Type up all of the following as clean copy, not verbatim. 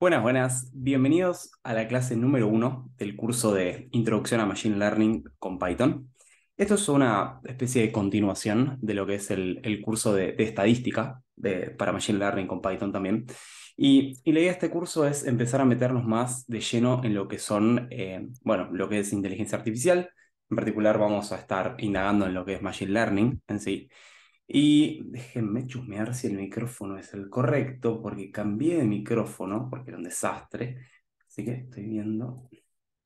Buenas, buenas. Bienvenidos a la clase número 1 del curso de Introducción a Machine Learning con Python. Esto es una especie de continuación de lo que es el curso de estadística para Machine Learning con Python también. Y la idea de este curso es empezar a meternos más de lleno en lo que son, bueno, lo que es inteligencia artificial. En particular vamos a estar indagando en lo que es Machine Learning en sí. Y déjenme chusmear si el micrófono es el correcto, porque cambié de micrófono, porque era un desastre. Así que estoy viendo.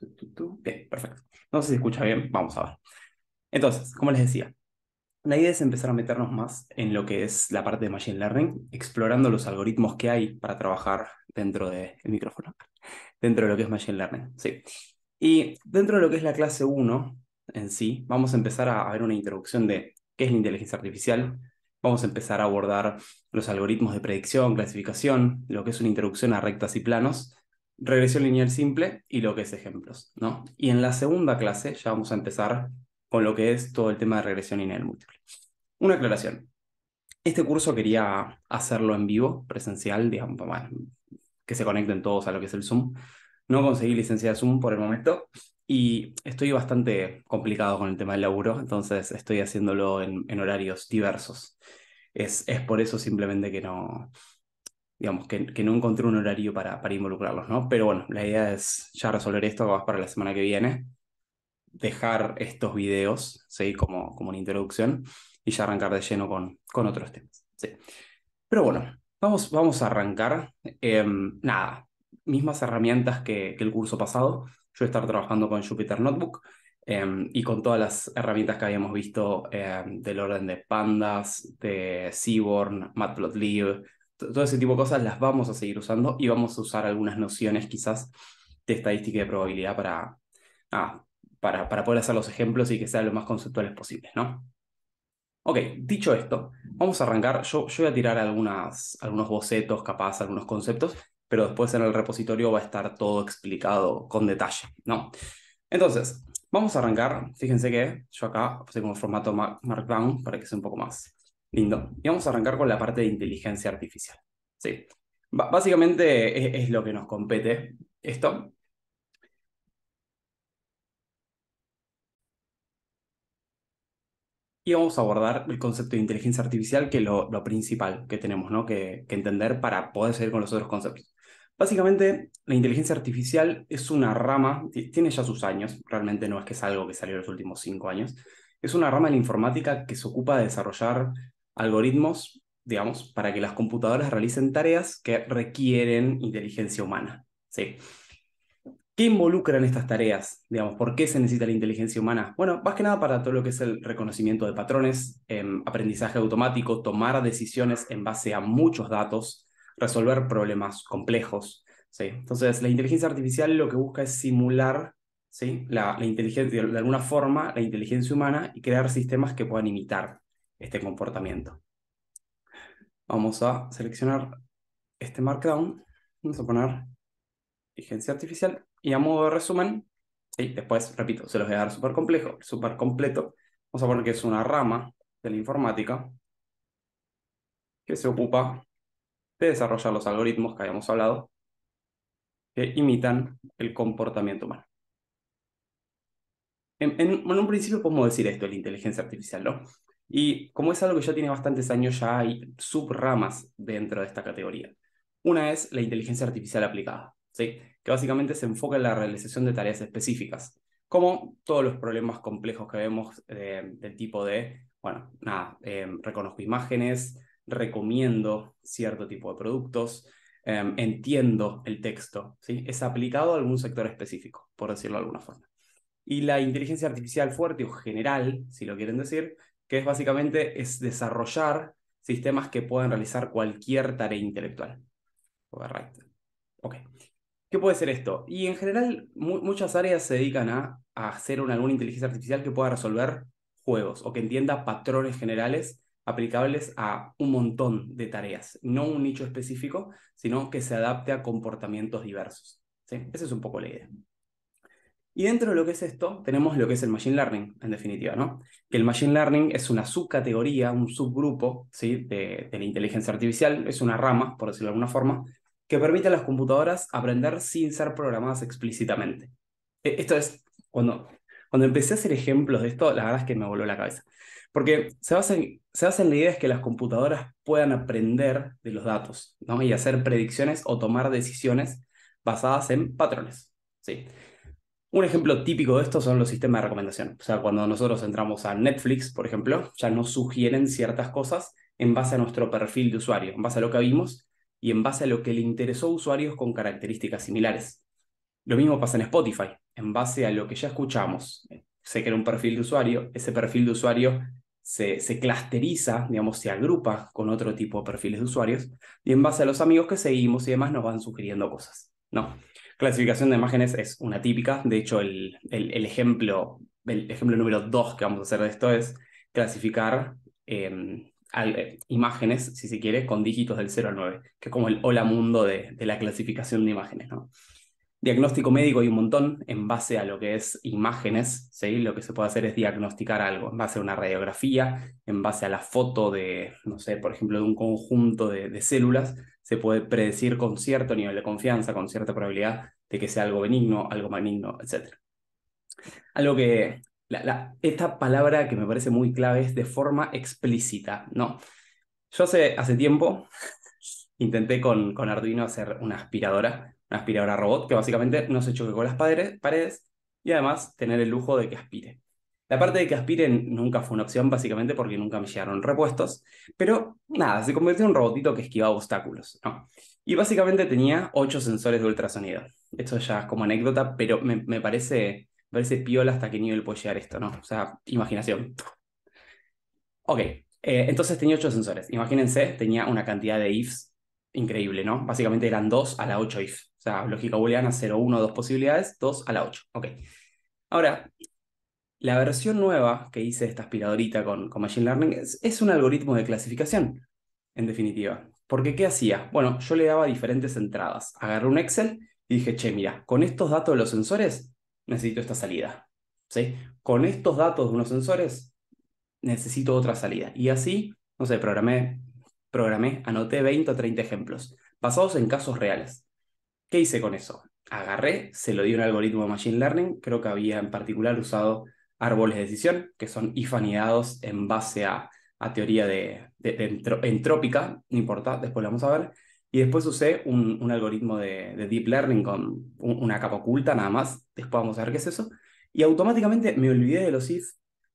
Bien, perfecto. No sé si se escucha bien, vamos a ver. Entonces, como les decía, la idea es empezar a meternos más en lo que es la parte de Machine Learning, explorando los algoritmos que hay para trabajar dentro del micrófono, dentro de lo que es Machine Learning. Sí. Y dentro de lo que es la clase 1 en sí, vamos a empezar a ver una introducción de qué es la inteligencia artificial. Vamos a empezar a abordar los algoritmos de predicción, clasificación, lo que es una introducción a rectas y planos, regresión lineal simple y lo que es ejemplos, ¿no? Y en la segunda clase ya vamos a empezar con lo que es todo el tema de regresión lineal múltiple. Una aclaración. Este curso quería hacerlo en vivo, presencial, digamos, bueno, que se conecten todos a lo que es el Zoom. No conseguí licencia de Zoom por el momento y estoy bastante complicado con el tema del laburo, entonces estoy haciéndolo en horarios diversos. Es por eso simplemente que no, digamos, que no encontré un horario para involucrarlos, ¿no? Pero bueno, la idea es ya resolver esto capaz para la semana que viene, dejar estos videos, ¿sí? Como una introducción y ya arrancar de lleno con otros temas, ¿sí? Pero bueno, vamos a arrancar. Nada, mismas herramientas que el curso pasado. Yo voy a estar trabajando con Jupyter Notebook y con todas las herramientas que habíamos visto del orden de Pandas, de Seaborn, Matplotlib, todo ese tipo de cosas las vamos a seguir usando y vamos a usar algunas nociones quizás de estadística y de probabilidad ah, para poder hacer los ejemplos y que sean lo más conceptuales posibles, ¿no? Ok, dicho esto, vamos a arrancar. Yo voy a tirar algunos bocetos, capaz, algunos conceptos, pero después en el repositorio va a estar todo explicado con detalle, ¿no? Entonces, vamos a arrancar. Fíjense que yo acá puse como formato Markdown para que sea un poco más lindo. Y vamos a arrancar con la parte de inteligencia artificial. Sí. Básicamente es lo que nos compete esto. Y vamos a abordar el concepto de inteligencia artificial, que es lo principal que tenemos, ¿no? que entender para poder seguir con los otros conceptos. Básicamente, la inteligencia artificial es una rama, tiene ya sus años, realmente no es que es algo que salió en los últimos 5 años, es una rama de la informática que se ocupa de desarrollar algoritmos, digamos, para que las computadoras realicen tareas que requieren inteligencia humana. ¿Sí? ¿Qué involucran estas tareas? Digamos, ¿por qué se necesita la inteligencia humana? Bueno, más que nada para todo lo que es el reconocimiento de patrones, aprendizaje automático, tomar decisiones en base a muchos datos, resolver problemas complejos. ¿Sí? Entonces, la inteligencia artificial lo que busca es simular, ¿sí? la inteligencia, de alguna forma, la inteligencia humana y crear sistemas que puedan imitar este comportamiento. Vamos a seleccionar este Markdown. Vamos a poner inteligencia artificial. Y a modo de resumen, y después, repito, se los voy a dar súper complejo, súper completo. Vamos a poner que es una rama de la informática que se ocupa de desarrollar los algoritmos que habíamos hablado que imitan el comportamiento humano. En un principio podemos decir esto de la inteligencia artificial, ¿no? Y como es algo que ya tiene bastantes años, ya hay subramas dentro de esta categoría. Una es la inteligencia artificial aplicada, ¿sí? Que básicamente se enfoca en la realización de tareas específicas, como todos los problemas complejos que vemos del tipo de, bueno, nada, reconozco imágenes, recomiendo cierto tipo de productos, entiendo el texto, ¿sí? Es aplicado a algún sector específico, por decirlo de alguna forma. Y la inteligencia artificial fuerte o general, si lo quieren decir, que es básicamente es desarrollar sistemas que puedan realizar cualquier tarea intelectual. Override. Ok. ¿Qué puede ser esto? Y en general, muchas áreas se dedican a hacer alguna inteligencia artificial que pueda resolver juegos o que entienda patrones generales aplicables a un montón de tareas, no un nicho específico, sino que se adapte a comportamientos diversos. ¿Sí? Esa es un poco la idea. Y dentro de lo que es esto, tenemos lo que es el Machine Learning, en definitiva, ¿no? Que el Machine Learning es una subcategoría, un subgrupo, ¿sí? de la inteligencia artificial, es una rama, por decirlo de alguna forma, que permite a las computadoras aprender sin ser programadas explícitamente. Esto es, cuando empecé a hacer ejemplos de esto, la verdad es que me voló la cabeza. Porque se basa en la idea es que las computadoras puedan aprender de los datos, ¿no? Y hacer predicciones o tomar decisiones basadas en patrones. ¿Sí? Un ejemplo típico de esto son los sistemas de recomendación. O sea, cuando nosotros entramos a Netflix, por ejemplo, ya nos sugieren ciertas cosas en base a nuestro perfil de usuario, en base a lo que vimos y en base a lo que le interesó a usuarios con características similares. Lo mismo pasa en Spotify, en base a lo que ya escuchamos. Se crea un perfil de usuario, ese perfil de usuario se clusteriza, digamos, se agrupa con otro tipo de perfiles de usuarios, y en base a los amigos que seguimos y demás nos van sugiriendo cosas, ¿no? Clasificación de imágenes es una típica, de hecho el ejemplo número 2 que vamos a hacer de esto es clasificar imágenes, si se quiere, con dígitos del 0 al 9, que es como el hola mundo de la clasificación de imágenes, ¿no? Diagnóstico médico hay un montón en base a lo que es imágenes, ¿sí? Lo que se puede hacer es diagnosticar algo en base a una radiografía, en base a la foto de, no sé, por ejemplo, de un conjunto de células, se puede predecir con cierto nivel de confianza, con cierta probabilidad de que sea algo benigno, algo maligno, etc. Algo que, esta palabra que me parece muy clave es de forma explícita, ¿no? Yo hace tiempo intenté con Arduino hacer una aspiradora robot, que básicamente no se choque con las paredes y además tener el lujo de que aspire. La parte de que aspiren nunca fue una opción, básicamente porque nunca me llegaron repuestos, pero nada, se convirtió en un robotito que esquivaba obstáculos, ¿no? Y básicamente tenía 8 sensores de ultrasonido. Esto ya es como anécdota, pero me parece piola hasta qué nivel puede llegar esto, ¿no? O sea, imaginación. Ok, entonces tenía 8 sensores. Imagínense, tenía una cantidad de ifs increíble, ¿no? Básicamente eran 2 a la 8 if. O sea, lógica booleana, 0, 1, 2 posibilidades, 2 a la 8. Ok. Ahora, la versión nueva que hice de esta aspiradorita con Machine Learning es un algoritmo de clasificación, en definitiva. Porque, ¿qué hacía? Bueno, yo le daba diferentes entradas. Agarré un Excel y dije, che, mira, con estos datos de los sensores, necesito esta salida. ¿Sí? Con estos datos de unos sensores, necesito otra salida. Y así, no sé, anoté 20 o 30 ejemplos, basados en casos reales. ¿Qué hice con eso? Agarré, se lo di a un algoritmo de Machine Learning, creo que había en particular usado árboles de decisión, que son if anidados en base a teoría entrópica, no importa, después lo vamos a ver. Y después usé un algoritmo de Deep Learning con una capa oculta nada más, después vamos a ver qué es eso. Y automáticamente me olvidé de los if,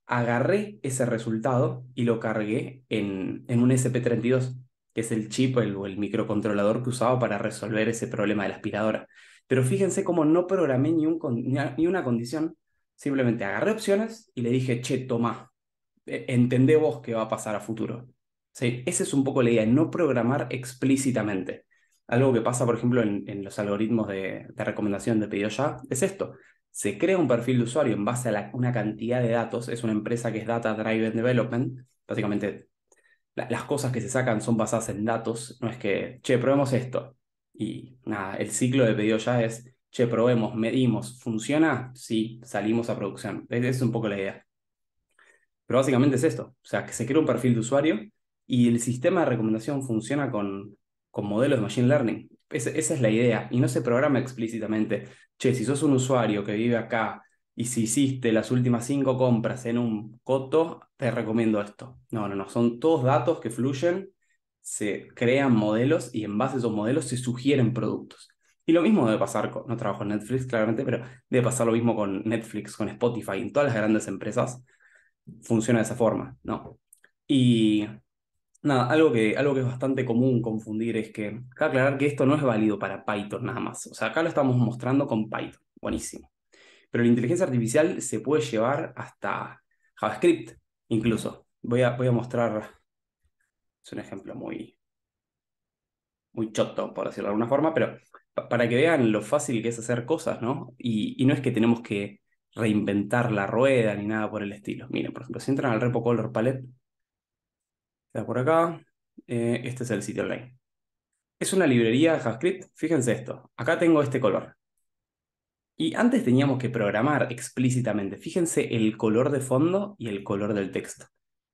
agarré ese resultado y lo cargué en un SP32, que es el chip o el microcontrolador que usaba para resolver ese problema de la aspiradora. Pero fíjense cómo no programé ni una condición, simplemente agarré opciones y le dije, che, tomá, entendé vos qué va a pasar a futuro. Sí, esa es un poco la idea, no programar explícitamente. Algo que pasa, por ejemplo, en los algoritmos de recomendación de pedido ya, es esto. Se crea un perfil de usuario en base a una cantidad de datos. Es una empresa que es Data Driven Development. Básicamente, las cosas que se sacan son basadas en datos. No es que, che, probemos esto. Y nada, el ciclo de pedido ya es, che, probemos, medimos, ¿funciona? Sí, salimos a producción. Esa es un poco la idea. Pero básicamente es esto, o sea, que se crea un perfil de usuario y el sistema de recomendación funciona con modelos de Machine Learning. Esa es la idea, y no se programa explícitamente, che, si sos un usuario que vive acá y si hiciste las últimas 5 compras en un coto, te recomiendo esto. No, no, no, son todos datos que fluyen, se crean modelos y en base a esos modelos se sugieren productos. Y lo mismo debe pasar no trabajo en Netflix, claramente, pero debe pasar lo mismo con Netflix, con Spotify, en todas las grandes empresas funciona de esa forma, ¿no? Y nada, algo que es bastante común confundir es que, acá aclarar que esto no es válido para Python nada más. O sea, acá lo estamos mostrando con Python, buenísimo. Pero la inteligencia artificial se puede llevar hasta JavaScript, incluso. Voy a mostrar, es un ejemplo muy choto, por decirlo de alguna forma, pero para que vean lo fácil que es hacer cosas, ¿no? Y no es que tenemos que reinventar la rueda ni nada por el estilo. Miren, por ejemplo, si entran al repo Color Palette, está por acá. Este es el sitio online. Es una librería de JavaScript. Fíjense esto. Acá tengo este color. Y antes teníamos que programar explícitamente. Fíjense el color de fondo y el color del texto.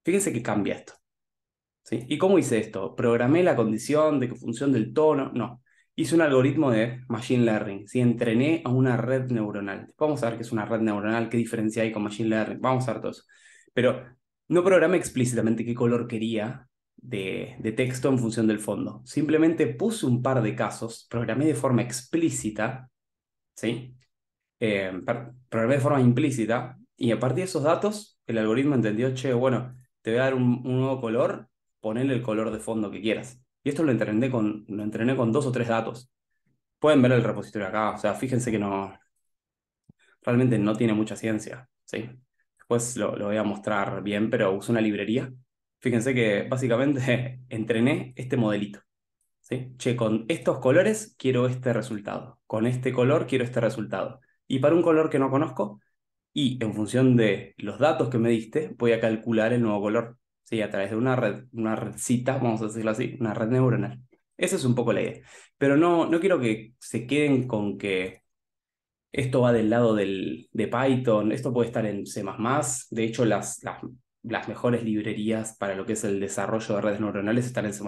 Fíjense que cambia esto. ¿Sí? ¿Y cómo hice esto? ¿Programé la condición de que función del tono? No. hice un algoritmo de Machine Learning, ¿sí? Entrené a una red neuronal. Vamos a ver qué es una red neuronal, qué diferencia hay con Machine Learning, vamos a ver todo eso. Pero no programé explícitamente qué color quería de texto en función del fondo. Simplemente puse un par de casos, programé de forma explícita, ¿sí? Programé de forma implícita, y a partir de esos datos, el algoritmo entendió, che, bueno, te voy a dar un nuevo color, ponele el color de fondo que quieras. Y esto lo entrené con 2 o 3 datos. Pueden ver el repositorio acá, o sea, fíjense que realmente no tiene mucha ciencia, ¿sí? Después lo voy a mostrar bien, pero uso una librería. Fíjense que básicamente entrené este modelito, ¿sí? Che, con estos colores quiero este resultado, con este color quiero este resultado. Y para un color que no conozco, y en función de los datos que me diste, voy a calcular el nuevo color, ¿sí? A través de una redcita, vamos a decirlo así, una red neuronal. Esa es un poco la idea. Pero no quiero que se queden con que esto va del lado de Python, esto puede estar en C++. De hecho, las mejores librerías para lo que es el desarrollo de redes neuronales están en C++.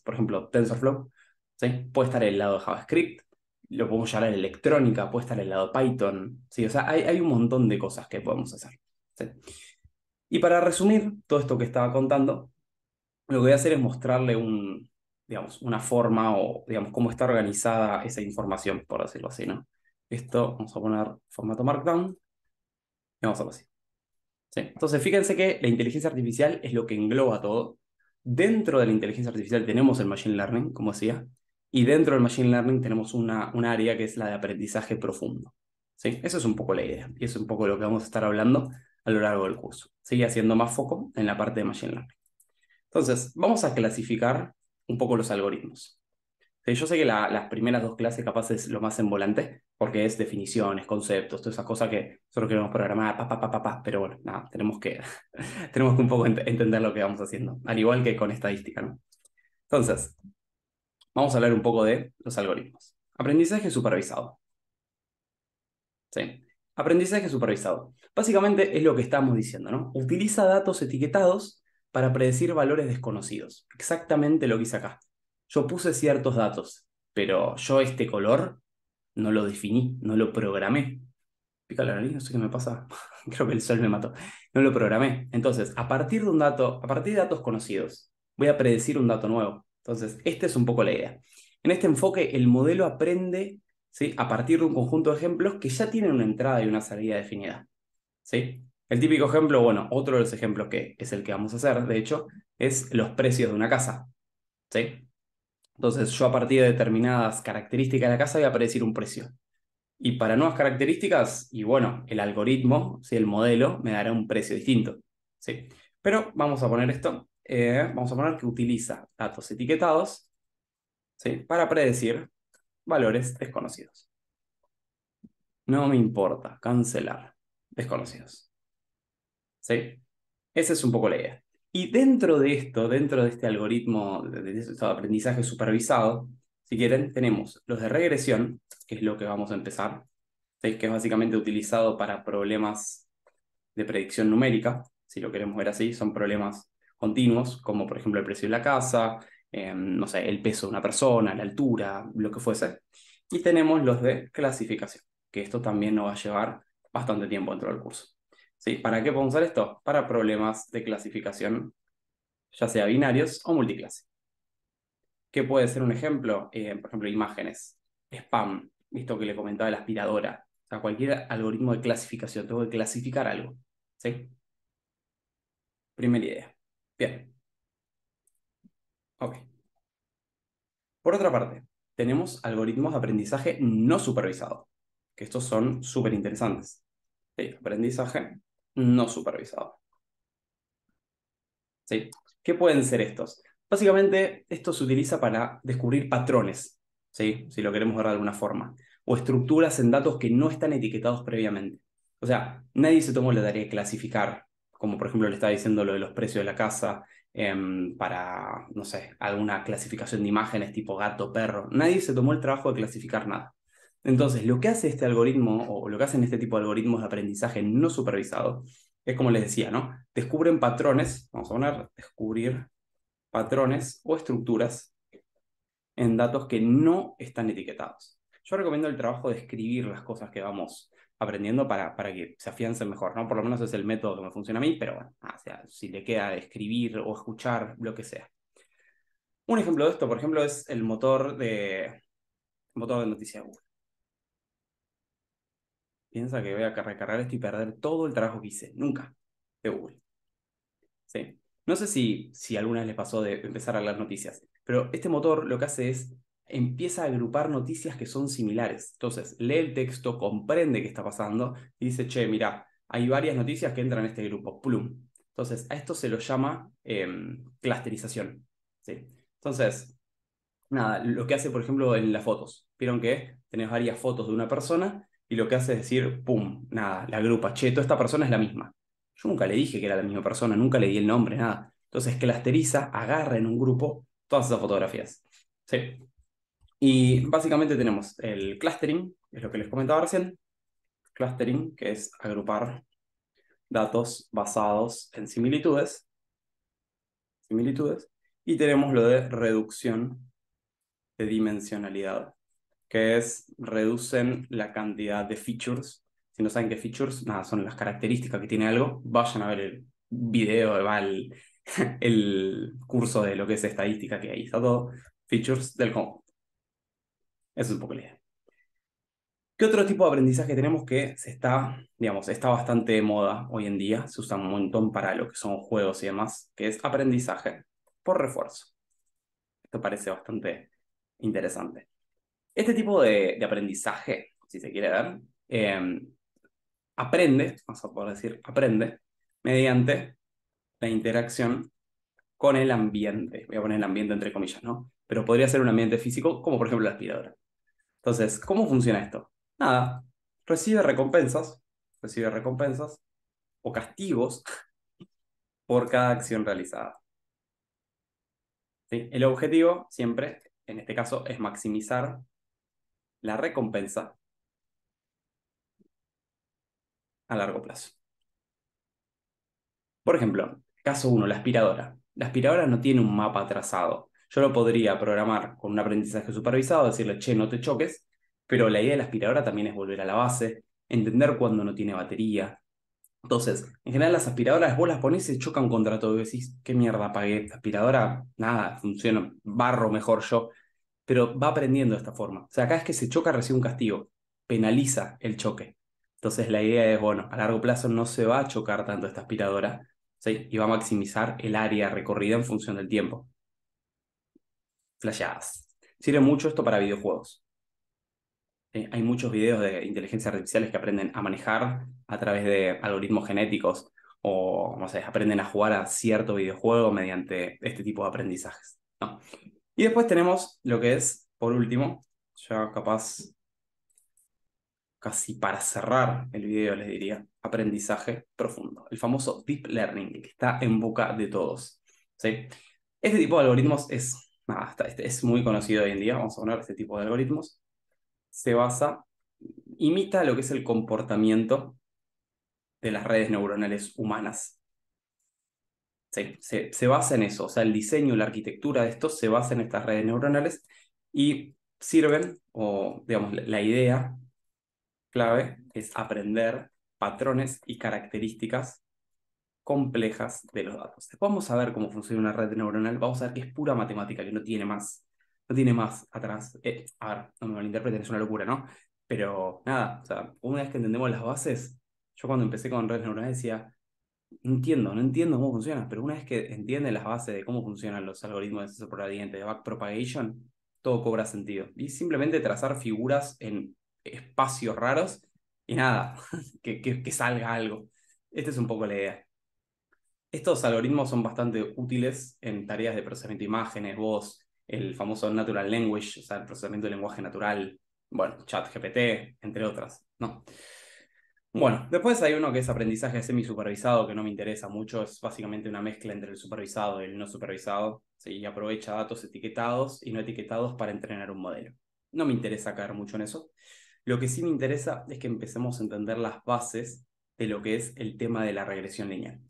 Por ejemplo, TensorFlow, ¿sí? Puede estar en el lado de JavaScript, lo podemos llamar electrónica, puede estar en el lado Python, ¿sí? O sea, hay un montón de cosas que podemos hacer, ¿sí? Y para resumir todo esto que estaba contando, lo que voy a hacer es mostrarle digamos, una forma o, digamos, cómo está organizada esa información, por decirlo así, ¿no? Esto, vamos a poner formato Markdown y vamos a hacerlo así, ¿sí? Entonces, fíjense que la inteligencia artificial es lo que engloba todo. Dentro de la inteligencia artificial tenemos el Machine Learning, como decía, y dentro del Machine Learning tenemos un área que es la de aprendizaje profundo, ¿sí? Eso es un poco la idea, y es un poco lo que vamos a estar hablando a lo largo del curso. Sigue haciendo más foco en la parte de Machine Learning. Entonces, vamos a clasificar un poco los algoritmos. Sí, yo sé que las primeras 2 clases capaz es lo más envolante, porque es definiciones, conceptos, todas esas cosas que solo queremos programar, pero bueno, nada, tenemos que un poco entender lo que vamos haciendo, al igual que con estadística, ¿no? Entonces, vamos a hablar un poco de los algoritmos. Aprendizaje supervisado. ¿Sí? Aprendizaje supervisado. Básicamente es lo que estamos diciendo, ¿no? Utiliza datos etiquetados para predecir valores desconocidos. Exactamente lo que hice acá. Yo puse ciertos datos, pero yo este color no lo definí, no lo programé. Pica la nariz, no sé qué me pasa. Creo que el sol me mató. No lo programé. Entonces, a partir de datos conocidos, voy a predecir un dato nuevo. Entonces, esta es un poco la idea. En este enfoque, el modelo aprende, ¿sí? A partir de un conjunto de ejemplos que ya tienen una entrada y una salida definida, ¿sí? El típico ejemplo, bueno, otro de los ejemplos que es el que vamos a hacer, de hecho, es los precios de una casa, ¿sí? Entonces, yo a partir de determinadas características de la casa voy a predecir un precio. Y para nuevas características, y bueno, el algoritmo, ¿sí? El modelo, me dará un precio distinto, ¿sí? Pero vamos a poner esto, vamos a poner que utiliza datos etiquetados, ¿sí? Para predecir valores desconocidos. No me importa, cancelar, desconocidos, ¿sí? Esa es un poco la idea. Y dentro de esto, dentro de este algoritmo de este aprendizaje supervisado, si quieren, tenemos los de regresión, que es lo que vamos a empezar, ¿sí? Que es básicamente utilizado para problemas de predicción numérica, si lo queremos ver así, son problemas continuos, como por ejemplo el precio de la casa, no sé, el peso de una persona, la altura, lo que fuese. Y tenemos los de clasificación, que esto también nos va a llevar bastante tiempo dentro del curso. ¿Sí? ¿Para qué podemos usar esto? Para problemas de clasificación, ya sea binarios o multiclase. ¿Qué puede ser un ejemplo? Por ejemplo, imágenes, spam, esto que le comentaba de la aspiradora. O sea, cualquier algoritmo de clasificación, tengo que clasificar algo, ¿sí? Primera idea. Bien, ok. Por otra parte, tenemos algoritmos de aprendizaje no supervisado, que estos son súper interesantes. Sí, aprendizaje no supervisado. ¿Sí? ¿Qué pueden ser estos? Básicamente, esto se utiliza para descubrir patrones, ¿sí? Si lo queremos ver de alguna forma, o estructuras en datos que no están etiquetados previamente. O sea, nadie se tomó la tarea de clasificar, como por ejemplo le estaba diciendo lo de los precios de la casa, para, no sé, alguna clasificación de imágenes tipo gato, perro. Nadie se tomó el trabajo de clasificar nada. Entonces, lo que hace este algoritmo, o lo que hacen este tipo de algoritmos de aprendizaje no supervisado, es como les decía, ¿no? Descubren patrones, vamos a poner descubrir patrones o estructuras en datos que no están etiquetados. Yo recomiendo el trabajo de escribir las cosas que vamos aprendiendo para que se afiancen mejor, ¿no? Por lo menos es el método que me funciona a mí, pero bueno, o sea, si le queda escribir o escuchar, lo que sea. Un ejemplo de esto, por ejemplo, es el motor de noticias de Google. Piensa que voy a recargar esto y perder todo el trabajo que hice. Nunca. De Google. ¿Sí? No sé si alguna vez les pasó de empezar a leer noticias, pero este motor lo que hace es empieza a agrupar noticias que son similares. Entonces, lee el texto, comprende qué está pasando y dice, che, mira, hay varias noticias que entran en este grupo. Plum. Entonces, a esto se lo llama clusterización. ¿Sí? Entonces, nada, lo que hace, por ejemplo, en las fotos. Vieron que tenés varias fotos de una persona y lo que hace es decir, pum, nada, la agrupa, che, toda esta persona es la misma. Yo nunca le dije que era la misma persona, nunca le di el nombre, nada. Entonces clusteriza, agarra en un grupo todas esas fotografías. Sí. Y básicamente tenemos el clustering, que es lo que les comentaba recién. Clustering, que es agrupar datos basados en similitudes. Y tenemos lo de reducción de dimensionalidad, que es reducen la cantidad de features. Si no saben qué features, nada, son las características que tiene algo. Vayan a ver el video, va el curso de lo que es estadística, que ahí está todo. Features del conjunto. Eso es un poco la idea. ¿Qué otro tipo de aprendizaje tenemos que digamos, está bastante de moda hoy en día? Se usa un montón para lo que son juegos y demás, que es aprendizaje por refuerzo. Esto parece bastante interesante. Este tipo de aprendizaje, si se quiere ver, vamos a poder decir, aprende mediante la interacción con el ambiente. Voy a poner el ambiente entre comillas, ¿no? Pero podría ser un ambiente físico, como por ejemplo la aspiradora. Entonces, ¿cómo funciona esto? Nada, recibe recompensas, recibe recompensas o castigos por cada acción realizada. ¿Sí? El objetivo siempre, en este caso, es maximizar la recompensa a largo plazo. Por ejemplo, caso 1, la aspiradora. La aspiradora no tiene un mapa trazado. Yo lo podría programar con un aprendizaje supervisado, decirle, che, no te choques, pero la idea de la aspiradora también es volver a la base, entender cuándo no tiene batería. Entonces, en general las aspiradoras vos las ponés y se chocan contra todo y decís, ¿qué mierda apagué? La aspiradora, nada, funciona, barro mejor yo, pero va aprendiendo de esta forma. O sea, cada vez que se choca recibe un castigo, penaliza el choque. Entonces la idea es, bueno, a largo plazo no se va a chocar tanto esta aspiradora, ¿sí? Y va a maximizar el área recorrida en función del tiempo. Flasheadas. Sirve mucho esto para videojuegos. Hay muchos videos de inteligencia artificiales que aprenden a manejar a través de algoritmos genéticos o, no sé, aprenden a jugar a cierto videojuego mediante este tipo de aprendizajes, ¿no? Y después tenemos lo que es, por último, ya capaz casi para cerrar el video les diría, aprendizaje profundo, el famoso deep learning que está en boca de todos, ¿sí? Este tipo de algoritmos es muy conocido hoy en día, vamos a poner este tipo de algoritmos, se basa, imita lo que es el comportamiento de las redes neuronales humanas. Sí, se basa en eso, o sea, el diseño, la arquitectura de esto se basa en estas redes neuronales y sirven, o digamos, la idea clave es aprender patrones y características complejas de los datos. Después vamos a ver cómo funciona una red neuronal, vamos a ver que es pura matemática, que no tiene más atrás. A ver, no me malinterpreten, es una locura, ¿no? Pero nada, o sea, una vez que entendemos las bases, yo cuando empecé con redes neuronales decía, no entiendo cómo funciona, pero una vez que entiendes las bases de cómo funcionan los algoritmos de sucesión por gradiente, de backpropagation, todo cobra sentido. Y simplemente trazar figuras en espacios raros y nada, que salga algo. Esta es un poco la idea. Estos algoritmos son bastante útiles en tareas de procesamiento de imágenes, voz, el famoso natural language, o sea, el procesamiento de lenguaje natural, bueno, ChatGPT, entre otras, ¿no? Bueno, después hay uno que es aprendizaje semi-supervisado, que no me interesa mucho, es básicamente una mezcla entre el supervisado y el no supervisado, ¿sí? Y aprovecha datos etiquetados y no etiquetados para entrenar un modelo. No me interesa caer mucho en eso. Lo que sí me interesa es que empecemos a entender las bases de lo que es el tema de la regresión lineal.